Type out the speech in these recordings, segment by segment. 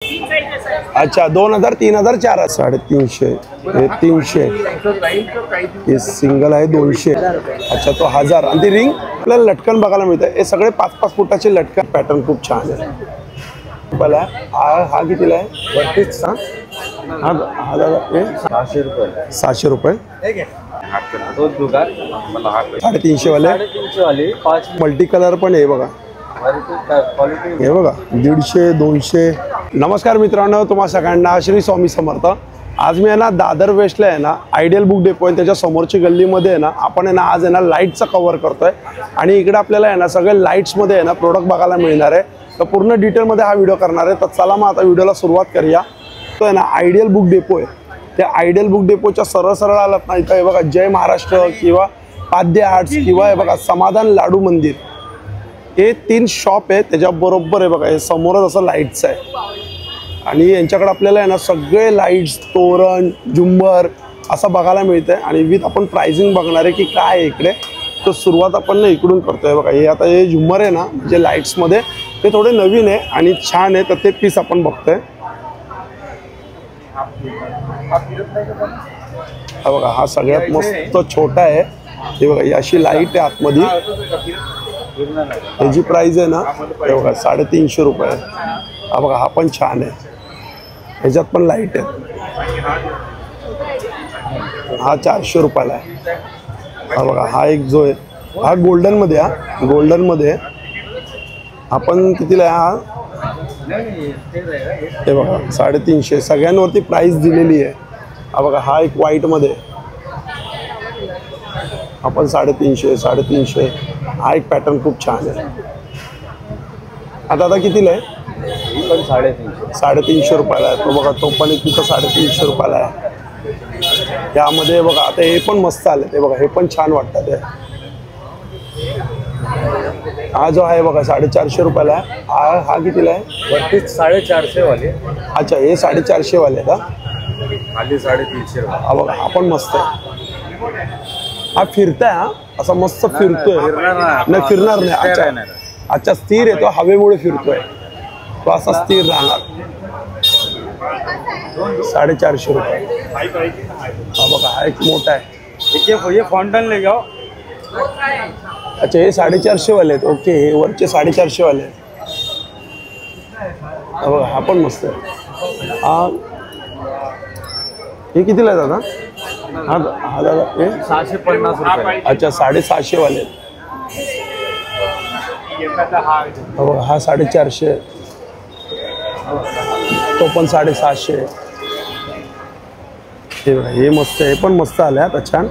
अच्छा 2000 3000 4000 350 हे 300 हे सिंगल आहे 200 अच्छा तो 1000 आणि ती रिंग आपल्याला लटकन बघायला मिळतं हे सगळे 5-5 फुटाचे लटकन पॅटर्न खूप छान आहे मला हा कितीला आहे 32 हा हे 600 रुपये 350 वाले 5 मल्टी कलर पण आहे बघा हे बघा 150 200 नमस्कार मित्रांनो तुम्हा सगळ्यांना श्री स्वामी समर्थ आज मी आहे ना दादर वेस्टला आहे ना आयडियल बुक डेपो आहे त्याच्या समोरची गल्लीमध्ये आहे ना आपण आहे ना आज आहे ना लाईटचा कव्हर करतोय आणि इकडे आपल्याला आहे ना सगळे लाईट्समध्ये आहे ना प्रोडक्ट बघायला मिळणार आहे तर पूर्ण डिटेलमध्ये हा व्हिडिओ करणार आहे तर चला मग आता व्हिडिओला सुरुवात करूया तो आहे ना आयडियल बुक डेपो आहे त्या आयडियल बुक डेपोच्या सरळ आलात ना इथं हे बघा जय महाराष्ट्र किंवा पाद्य आर्ट्स किंवा हे बघा समाधान लाडू मंदिर हे 3 शॉप आहे त्याच्याबरोबर आहे बघा हे समोरच असं लाईट्स आहे आणि यांच्याकडे आपल्याला आहे ना सगळे लाईट्स तोरण झुंबर असं बघायला मिळतंय आणि विथ आपण प्राइसिंग बघणार आहे की काय आहे इकडे तर सुरुवात आपण ना इकडून करतोय बघा हे आता हे झुंबर आहे ना जे लाईट्समध्ये ते थोडे नवीन आहे आणि छान आहे तर ते पीस आपण बघतोय हा बघा हा सगळ्यात मस्त छोटा आहे हे बघा ही अशी लाईट आहे आतमध्ये याची प्राइस आहे ना हे बघा 350 रुपये हा बघा हा पण छान आहे ह्याच्यात पण लाईट आहे हा 400 रुपयाला आहे हा बघा हा एक जो आहे हा गोल्डनमध्ये हा गोल्डनमध्ये आपण कितीला आहे हा हे बघा 350 सगळ्यांवरती प्राइस दिलेली आहे हा बघा हा एक व्हाईटमध्ये आपण 350 हा एक पॅटर्न खूप छान आहे आता कितीला आहे पण 350 रुपयाला आहे तो बघा तो पण एक तिथं 350 रुपयाला आहे त्यामध्ये बघा आता हे पण मस्त आले ते बघा हे पण छान वाटतात ते हा जो आहे बघा 450 रुपयाला आहे हा कितीला आहे 450 वाले अच्छा हे 450 वाले का खाली 350 हा बघा हा पण मस्त आहे हा फिरताय हा असा मस्त फिरतोय नाही फिरणार नाही अच्छा स्थिर आहे तो हवेमुळे फिरतोय तो असा स्थिर राहणार 450 रुपये हा बघा हा एक मोठा आहे ये फाउंटन ले जाओ अच्छा हे 450 वाले आहेत ओके हे वरचे 450 वाले आहेत हा बघा हा पण मस्त आहे हा हे कितीला आहे दादा हा दादा हे 650 रुपये अच्छा 750 वाले हा 450 तो पण 750 हे बघा हे मस्त आहे पण मस्त आले आता छान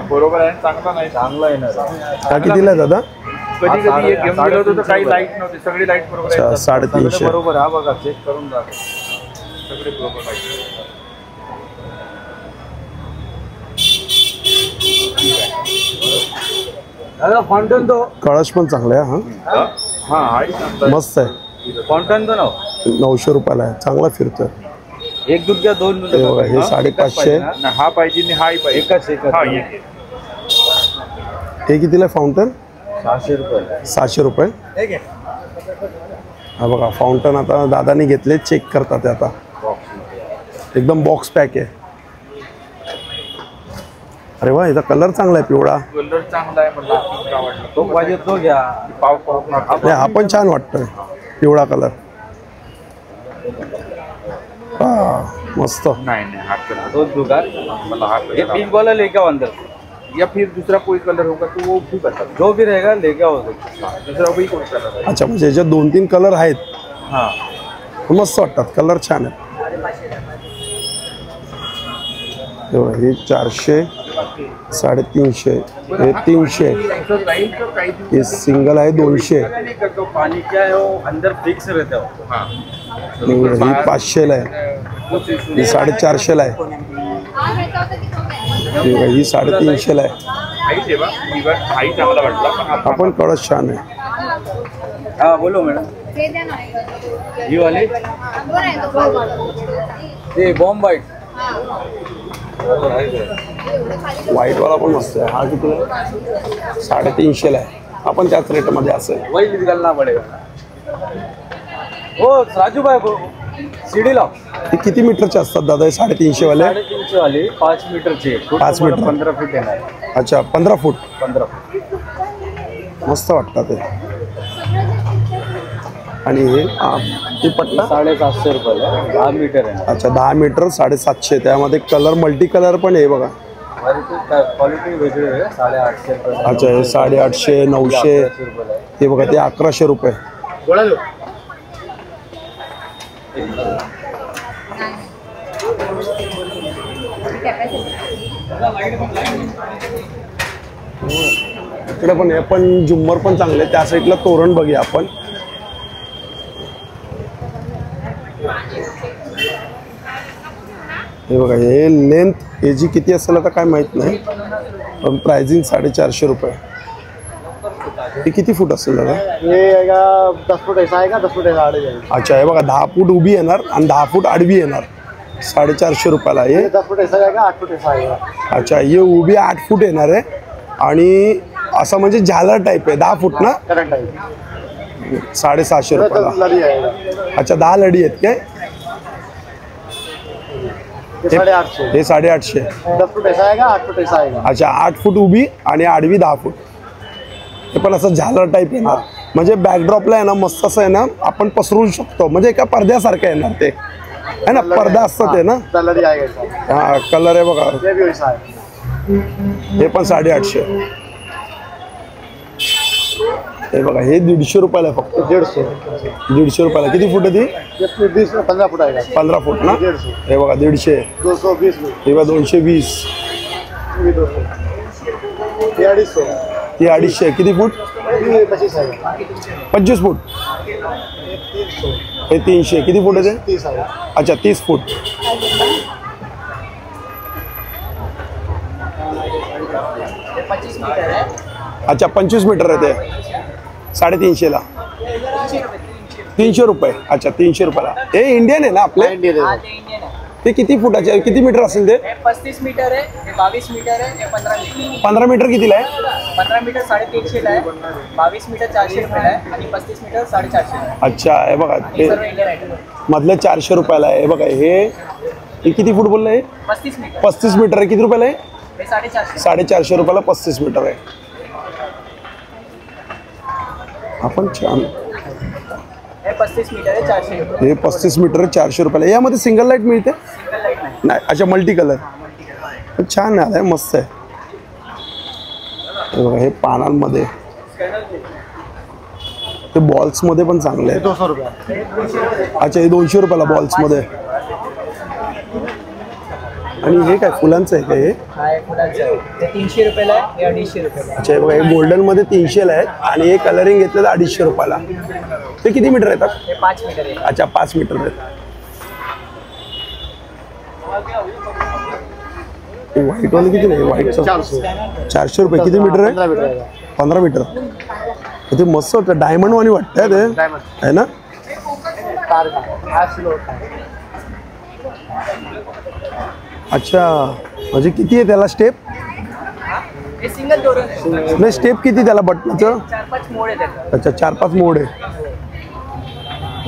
बरोबर आहे चांगला नाही चांगला आहे ना हा कितीला आहे दादा कधी एक घेऊन गेलो होतो तर काही लाईट नव्हती सगळी लाईट बरोबर आहे 350 बरोबर हा बघा चेक करून जा सगळे बरोबर दादा फाउंटन तो कळश पण चांगला आहे हा मस्त आहे फाउंटन तो 900 रुपयाला आहे चांगला फिरतोय एक दूध घ्या दोन हे बघा हे 550 हा पाहिजे हाही पाहिजे एकच हे कितीला फाउंटन 600 रुपये 600 रुपये हा बघा फाउंटन आता दादानी घेतले चेक करतात ते आता एकदम बॉक्स पॅक आहे अरे वा याचा कलर चांगला आहे पिवळा कलर चांगला आहे मला आवडला तो पाहिजे तो घ्या पाव नाही हा पण छान वाटतोय पिवळा कलर हा मस्त नहीं हाथ कलर दो दुकान मतलब हाथ ये पिंक वाला लेके आओ अंदर या फिर दूसरा कोई कलर होगा तो वो भी बता जो भी रहेगा लेके आओ दूसरा कोई कोई कलर है अच्छा म्हणजे याच्यात 2-3 कलर आहेत हाँ मस्त वाटतात कलर छान आहे हे 400 350 हे 300 हे सिंगल आहे 200 पानी क्या है वो अंदर फिक्स रहता है हाँ ही 500 ला आहे ही 450 ला आहे ही 350 ला आहे आपण कळस छान आहे हाँ बोलो मैडम ये वाली ये बॉम्ब वाइट व्हाईट वाला पण मस्त आहे हा किती 350 ला आहे आपण त्याच रेटमध्ये असेल. वही निकालना पड़ेगा. ओ राजू भाई वो सीढ़ी लाओ. हे किती मीटरचे असतात दादा हे 350 वाले? 350 वाली 5 मीटरचे. 5 मीटर. 15 फूट येणार. अच्छा 15 फूट. 15 फूट मस्त वाटतात ते. आणि हे पट्टा 750 रुपयाला 10 मीटर आहे. अच्छा 10 मीटर 750. त्यामध्ये कलर मल्टी कलर पण आहे बघा. क्वालिटी वेगळी आहे. 850 रुपये. अच्छा हे 850 900 हे बघा ते 1100 रुपये. इकडे पण आहे पण झुम्मर पण चांगले. त्या साईडला तोरण बघूया आपण. हे बघा हे लेंथ याची किती असेल आता काय माहित नाही पण प्राइसिंग 450 रुपये. हे किती फूट असेल दादा? ये 10 फुट ऐसा आएगा, 10 फुट ऐसा आड़े जाएगा. अच्छा हे बघा 10 फूट उभी येणार आणि 10 फूट आडवी येणार. 450 रुपयाला हे. 10 फुट ऐसा जाएगा, 8 फुट ऐसा आएगा. अच्छा हे उभी 8 फूट येणार आहे आणि असं म्हणजे झालर टाईप आहे. 10 फूट ना? करंट आएगा. 750 रुपयाला. लड़ी आएगा. अच्छा 10 लढी आहेत काय? ये 850. हे 850. 10 फुट ऐसा आएगा, 8 फुट ऐसा आएगा. अच्छा 8 फूट उभी आणि आडवी 10 फूट. हे पण असं झालर टाईप येणार. म्हणजे बॅकड्रॉपला आहे ना मस्त असं आहे ना आपण पसरू शकतो. म्हणजे एका पडद्यासारखं येणार ते है ना. पडदा असतं ते ना. लड़ी आएगा ऐसा. हा कलर आहे बघा. ये भी वैसा है. हे पण 850. हे बघा हे 150 रुपयाला आहे फक्त. 150. 150 रुपयाला. किती फूट आहे ती? ये 15 फुट आएगा. 15 फूट ना. 150. हे बघा 150. 220 में. हे बघा 220. ये भी 200. ये 250. ती 250. किती फूट? ये 25 आएगा. 25 फूट. ये 300. हे 300. किती फूट आहे ते? 30 आएगा. अच्छा 30 फूट. अच्छा 25 मीटर आहे ते. 350ला 300 रुपये. अच्छा 300 रुपयाला. हे इंडियन आहे ना आपले? ते किती फुटाचे आहे? किती मीटर असेल ते? 35 मीटर आहे. हे 22 मीटर आहे. हे 15 मीटर. 15 मीटर कितीला आहे? 15 मीटर 350 ला आहे. 22 मीटर 400 रुपयाला आहे आणि 35 मीटर 450 ला आहे. अच्छा हे बघा हे सर्व इंडियन आयटम. मधले 400 रुपयाला आहे. हे बघा हे किती फूट बोललं? हे 35 मीटर. 35 मीटर आहे. किती रुपयाला आहे? हे 450. 450 रुपयाला 35 मीटर आहे. आपण छान. हे 35 मीटर आहे 400 रुपये. हे 35 मीटर 400 रुपयाला. यामध्ये सिंगल लाईट मिळते? सिंगल लाईट नाही. नाही. अच्छा मल्टी कलर. छान आहे मस्त आहे. हे बघा हे पानांमध्ये. ते बॉल्समध्ये पण चांगले आहे. 200 रुपये. अच्छा हे 200 रुपयाला बॉल्समध्ये. आणि हे काय फुलांचं आहे का हे? हा हे फुलांचं आहे. हे 300 रुपयाला आहे. हे 250 रुपयाला आहे. अच्छा हे बघा हे गोल्डनमध्ये 300ला आहे आणि हे कलरिंग घेतलं तर 250 रुपयाला. ते किती मीटर येतात? हे 5 मीटर आहे. अच्छा 5 मीटर आहेत. व्हाईटवाले किती नाही? व्हाईटचं 400 रुपये. किती मीटर आहे? 15 मीटर आएगा. 15 मीटर. ते मस्त वाटतं. डायमंड वाणी वाटतंय ते डायमंड आहे ना. तार का 8 किलो होता है. अच्छा म्हणजे किती आहे त्याला स्टेप? हे सिंगल तोरण आहे. नाही स्टेप किती त्याला बटनाचं? 4-5 मोड आहे त्याला. अच्छा 4-5 मोड आहे.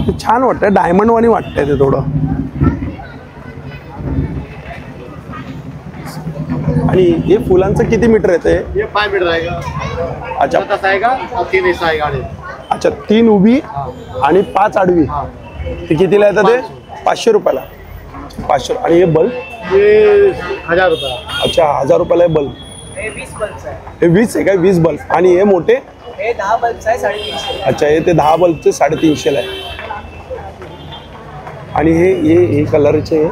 ते छान वाटतंय. डायमंड वाणी वाटतंय ते थोडं. आणि हे फुलांचं किती मीटर येते? ये 5 मीटर आएगा. अच्छा 10 आएगा और 3 ऐसा आएगा. अच्छा 3 उभी आणि 5 आडवी. ते कितीला येतं ते? 500 रुपयाला. 500. आणि हे बल्ब? ये 1000 रुपये. अच्छा 1000 रुपयाला हे बल्ब. हे 20 बल्ब आहे. हे 20 आहे काय? 20 बल्ब. आणि हे मोठे? हे 10 बल्ब आहे 350. अच्छा हे ते 10 बल्बचे 350ला आहे. आणि हे कलरचे हे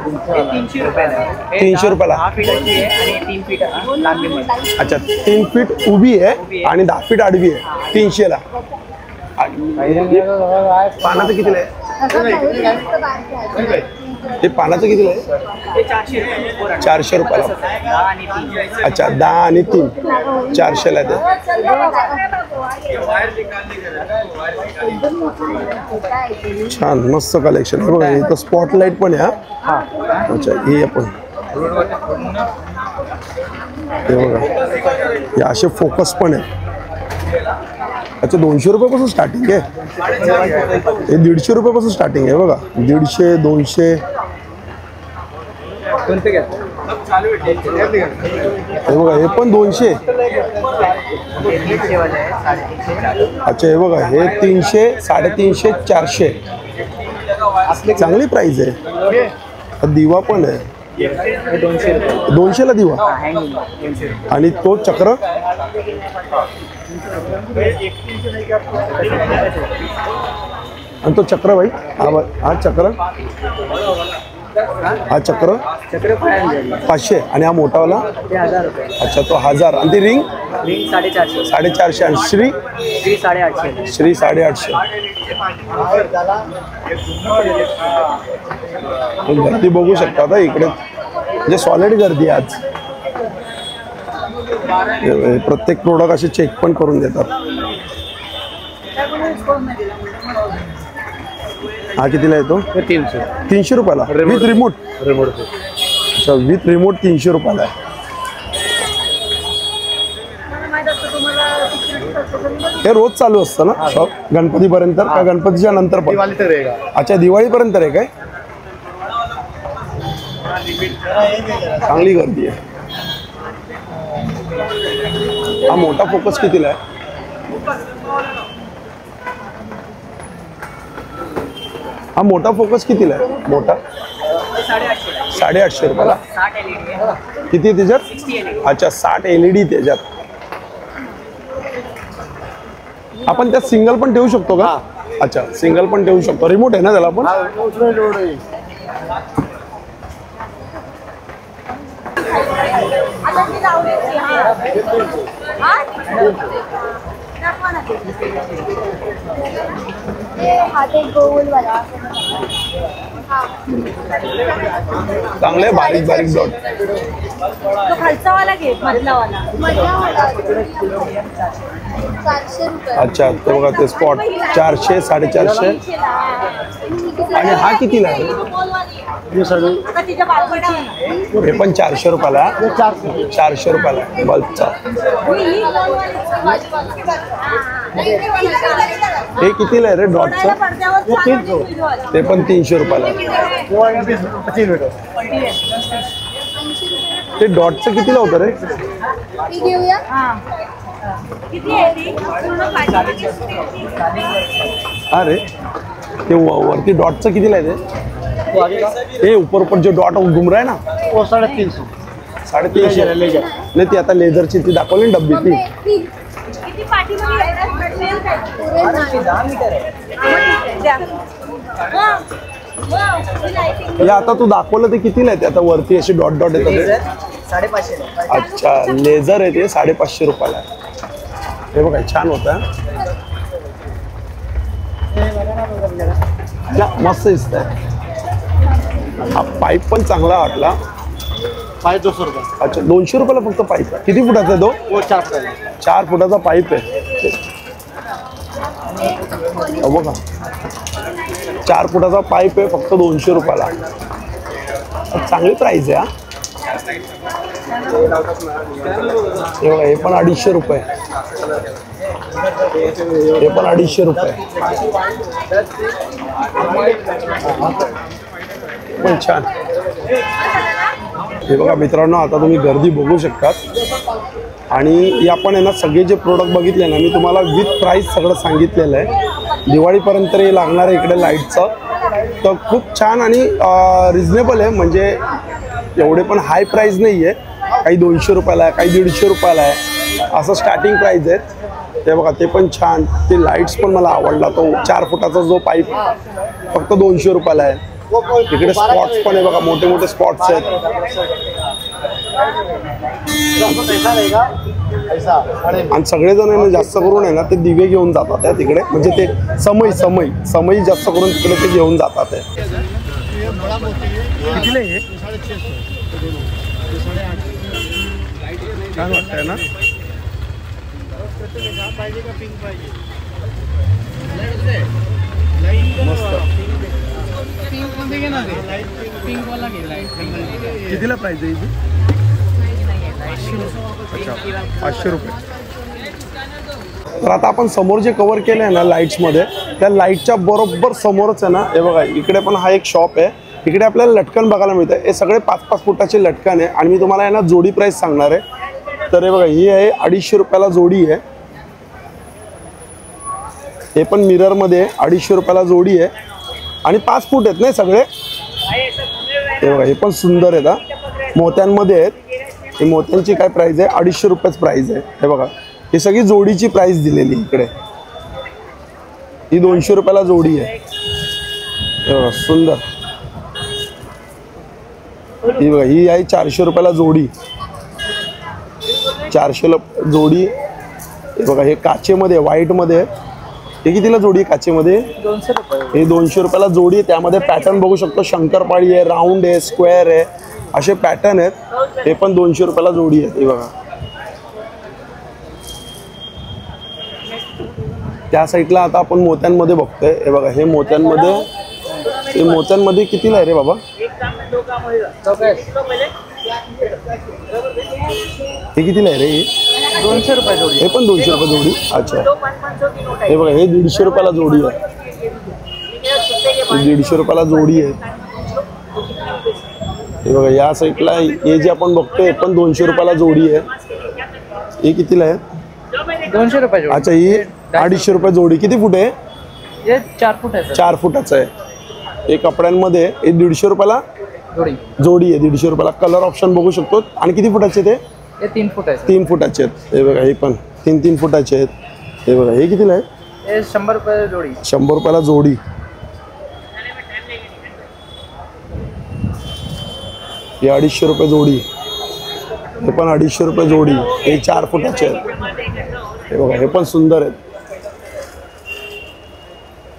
300 रुपयाला आहे. 300 रुपयाला. 10 फीटाची आहे आणि 3 फीट लांबीमध्ये. अच्छा 3 फीट उभी आहे आणि 10 फीट आडवी आहे. 300ला. पानाचं कितीला आहे? हे पानाचं कितीला आहे? हे 400 रुपये. 400 रुपयाला. 10 आणि 3. अच्छा 10 आणि 3 400ला आहे ते. छान मस्त कलेक्शन आहे बघा. इथं स्पॉटलाईट पण आहे. हा अच्छा हे आपण हे बघा हे असे फोकस पण आहे. अच्छा 200 रुपयापासून स्टार्टिंग आहे. हे 150 रुपयापासून स्टार्टिंग आहे बघा. 150, 200. हे बघा हे पण 200. अच्छा हे बघा हे 300, 350, 400. चांगली प्राइस आहे. दिवा पण आहे 200 ला दिवा. आणि तो चक्र आणि तो चक्र भाई हा चक्र चक्र 500 आणि हा मोठावाला 1000 रुपये. अच्छा तो 1000. आणि ती रिंग 450. 450. आणि श्री 850. श्री 850. गर्दी बघू शकता आता इकडे म्हणजे सॉलिड गर्दी आहे आज. प्रत्येक प्रोडक्ट असे चेक पण करून देतात. हा कितीला येतो? 300 रुपयाला विथ रिमोट. अच्छा विथ रिमोट 300 रुपयाला आहे. हे रोज चालू असतं ना शॉप गणपतीपर्यंत का गणपतीच्या नंतर पण? अच्छा दिवाळीपर्यंत आहे काय? चांगली गर्दी आहे. हा मोठा फोकस कितीला आहे? हा मोठा फोकस कितीला आहे? मोठा 850 रुपयाला. किती आहे त्याच्यात? अच्छा 60 LED त्याच्यात. आपण त्यात सिंगल पण ठेवू शकतो का? अच्छा सिंगल पण ठेवू शकतो. रिमोट आहे ना त्याला पण? चांगले बारीक बारीक डॉट. तो खालचा वाला घे मधला वाला. अच्छा ते बघा ते स्पॉट 400, 450. आणि हा कितीला आहे? हे पण 400 रुपयाला. 400 रुपयाला बल्बचा. हे कितीला आहे रे डॉटचं? ते पण 300 रुपयाला. ते डॉटचं कितीला होतं रे? अरे ते वरती डॉटचं कितीला आहे ते? हे ऊपर जो डॉट घूम रहा है ना वो 350. 350. नाही ती आता लेझरची ती दाखवली ना डब्बी ती. हे आता तू दाखवलं ते कितीला आहे ते? आता वरती असे डॉट डॉट येतात ते 550. अच्छा लेझर आहे ते 550 रुपयाला आहे. हे बघा छान होतं. मस्त दिसत आहे. हा पाईप पण चांगला वाटला. 200 रुपये. अच्छा 200 रुपयाला फक्त पाईप आहे. किती फुटाचा आहे तो? वो 4 फुटाचा. 4 फुटाचा पाईप आहे. बघा 4 फुटाचा पाईप आहे फक्त 200 रुपयाला. चांगली प्राइस आहे. हे बघा हे पण 250 रुपये. हे पण 250 रुपये. पण छान. हे बघा मित्रांनो आता तुम्ही गर्दी बघू शकतात. आणि आपण आहे ना सगळे जे प्रोडक्ट बघितले ना मी तुम्हाला विथ प्राईस सगळं सांगितलेलं आहे. दिवाळीपर्यंत हे लागणार आहे इकडे लाईटचं. तर खूप छान आणि रिजनेबल आहे. म्हणजे एवढे पण हाय प्राईस नाही आहे. काही 200 रुपयाला आहे, काही 150 रुपयाला आहे, असं स्टार्टिंग प्राईस आहेत. ते बघा ते पण छान. ते लाईट्स पण मला आवडला. तो 4 फुटाचा जो पाईप फक्त 200 रुपयाला आहे. इकडे स्पॉट्स पण आहे बघा मोठे मोठे स्पॉट्स आहेत. आणि सगळेजण आहे ना जास्त करून आहे ना ते दिवे घेऊन जातात आहे तिकडे. म्हणजे ते समई जास्त करून तिकडे ते घेऊन जातात आहे. छान वाटतंय ना. कितीला प्राइस आहे इथे? 500 रुपये. तर आता आपण समोर जे कव्हर केलं आहे ना लाईट्समध्ये, त्या लाईटच्या बरोबर समोरच आहे ना, हे बघा इकडे पण हा एक शॉप आहे. इकडे आपल्याला लटकन बघायला मिळतं. हे सगळे 5-5 फुटाचे लटकन आहे आणि मी तुम्हाला आहे ना जोडी प्राईस सांगणार आहे. तर हे बघा ही आहे 250 रुपयाला जोडी आहे. हे पण मिररमध्ये 250 रुपयाला जोडी आहे आणि 5 फूट आहेत नाही सगळे. हे बघा हे पण सुंदर आहेत हा, मोत्यांमध्ये आहेत. हे मोत्यांची काय प्राइस आहे? 250 रुपयाच प्राइस आहे. हे बघा ही सगळी जोडीची प्राइस दिलेली इकडे. ही 200 रुपयाला जोडी आहे. हे बघा सुंदर. ही बघा ही आहे 400 रुपयाला जोडी. 400ला जोडी. हे बघा हे काचेमध्ये व्हाईटमध्ये आहे. हे कितीला जोडी आहे काचेमध्ये? 200 रुपये. हे 200 रुपयाला जोडी आहे. त्यामध्ये पॅटर्न बघू शकतो. शंकरपाळी आहे, राऊंड आहे, स्क्वेअर आहे, असे पॅटर्न आहेत. हे पण 200 रुपयाला जोडी आहे. हे बघा त्या साईडला आता आपण मोत्यांमध्ये बघतोय. हे बघा हे मोत्यांमध्ये, हे मोत्यांमध्ये कितीला आहे रे बाबा? हे कितीला आहे रे? हे 200 रुपये जोडी. हे पण 200 रुपये जोडी. अच्छा हे बघा हे 150 रुपयाला जोडी आहे. 150 रुपयाला जोडी आहे. हे बघा या साईडला हे जे आपण बघतोय पण 200 रुपयाला जोडी आहे. हे कितीला आहे? 200 रुपये जोडी. अच्छा ही 250 रुपये जोडी. किती फूट आहे? हे 4 फूट आहे सर. 4 फुटाचं आहे. हे कपड्यांमध्ये हे 150 रुपयाला जोडी. जोडी आहे. 150 रुपयाला. कलर ऑप्शन बघू शकतो. आणि किती फुटाचे ते? हे 3 फूट आहे. 3 फुटाचे आहेत. हे बघा हे पण 3-3 फुटाचे आहेत. हे बघा हे कितीला आहे? हे 100 रुपये जोडी. 100 रुपयाला जोडी. हे 250 रुपये जोडी. हे पण 250 रुपये जोडी. हे 4 फुटाचे आहेत. हे बघा हे पण सुंदर आहेत.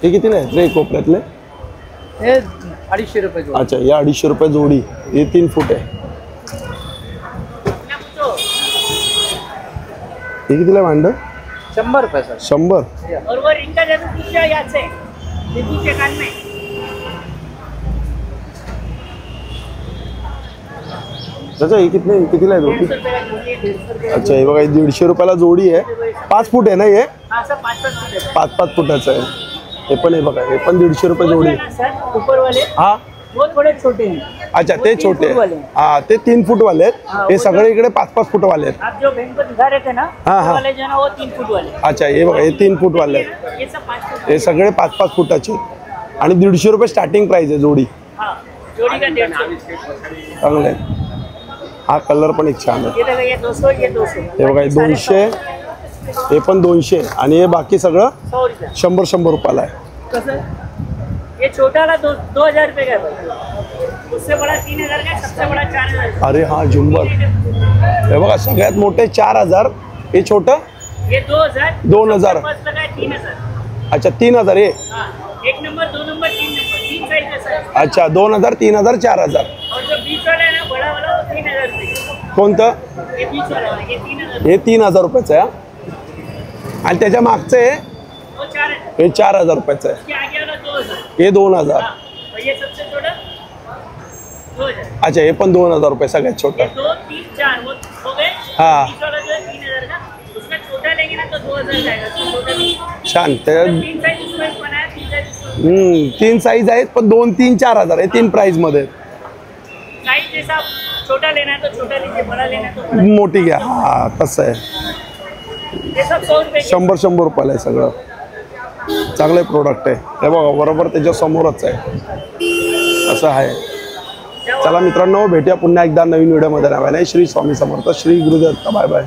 हे कितीला आहेत रे कोपऱ्यातले? हे 250 रुपये जोडी. अच्छा हे 250 रुपये जोडी. हे 3 फूट आहे. हे कितीला आहे भांड? 100 रुपये सर. 100. और वो रिंग का जैसे पीछे याद से बिल्कुल के कान में अच्छा हे कितीला आहे जोडी? अच्छा हे बघा हे 150 रुपयाला जोडी आहे. 5 फूट आहे ना हे? हाँ सर 5-5 फुट है 5-5 फुटाचं आहे. हे पण हे बघा हे पण 150 रुपये जोडी आहे. सर ऊपर वाले हा वो थोड़े छोटे हैं. अच्छा ते छोटे फूट वाले. हा ते 3 फूट वाले आहेत. हे सगळे इकडे 5-5 फूट वाले आहेत. आप जो बहन को दिखा रहे थे ना हाँ, वो हाँ. वाले जो है ना वो 3 फुट वाले. अच्छा हे बघा हे 3 फूट वाले आहेत. ये सब 5 फुट. हे सगळे 5-5 फुटाचे आहेत. आणि 150 रुपये स्टार्टिंग प्राइस आहे जोडी. हाँ जोड़ी का 150. चांगले आहे. हा कलर पण एक छान आहे. ये देखो ये 200 ये 200. हे बघा हे 200. हे पण 200 आणि हे बाकी सगळं 100 रुपये. 100 रुपयाला आहे. कसं? ये छोटा वाला 2000 रुपये का है भाई. उससे बड़ा 3000 का है, सबसे बड़ा 4000. अरे हा झुंबर. हे बघा सगळ्यात मोठे 4000. हे छोटं ये 2000. 2000. फर्स्ट लगा है 3000. अच्छा 3000. हे हाँ 1 नंबर 2 नंबर 3 नंबर 3 साइज का साइज. अच्छा 2000, 3000, 4000. और जो बीच वाला है ना बड़ा वाला वो 3000 रुपये. कोणतं? ये बीच वाला ये 3000. हे 3000 रुपयाचं आहे. आणि त्याच्या मागचं आहे वो 4000. हे 4000 रुपयाचं आहे. इसके आगे वाला 2000. हे 2000. हाँ और ये सबसे छोटा 2000. अच्छा हे पण 2000 रुपये सगळ्यात छोटं. ये 2 3 4 वो हो गए. हाँ. बीच वाला जो है 3000 का. उसका छोटा लेंगे ना तो 2000 जाएगा. उसका छोटा नहीं. छान. त्या 3 साइज उसमें बनाया 3 साइज उसमें. 3 साईज आहेत पण 2, 3, 4000 हे 3 प्राइस मध्ये. साइज जैसा छोटा लेना है तो छोटा लीजिए, बड़ा लेना है तो बड़ा. मोठी घ्या. हा तसं आहे. ये सब 100 रुपये के. 100 रुपयाला आहे सगळं. चांगले प्रोडक्ट आहे. हे बघा बरोबर त्याच्या समोरच आहे. असं आहे. चला मित्रांनो भेटूया पुन्हा एकदा नवीन व्हिडिओमध्ये. नव्याने श्री स्वामी समर्थ. श्री गुरुदत्त. Bye bye.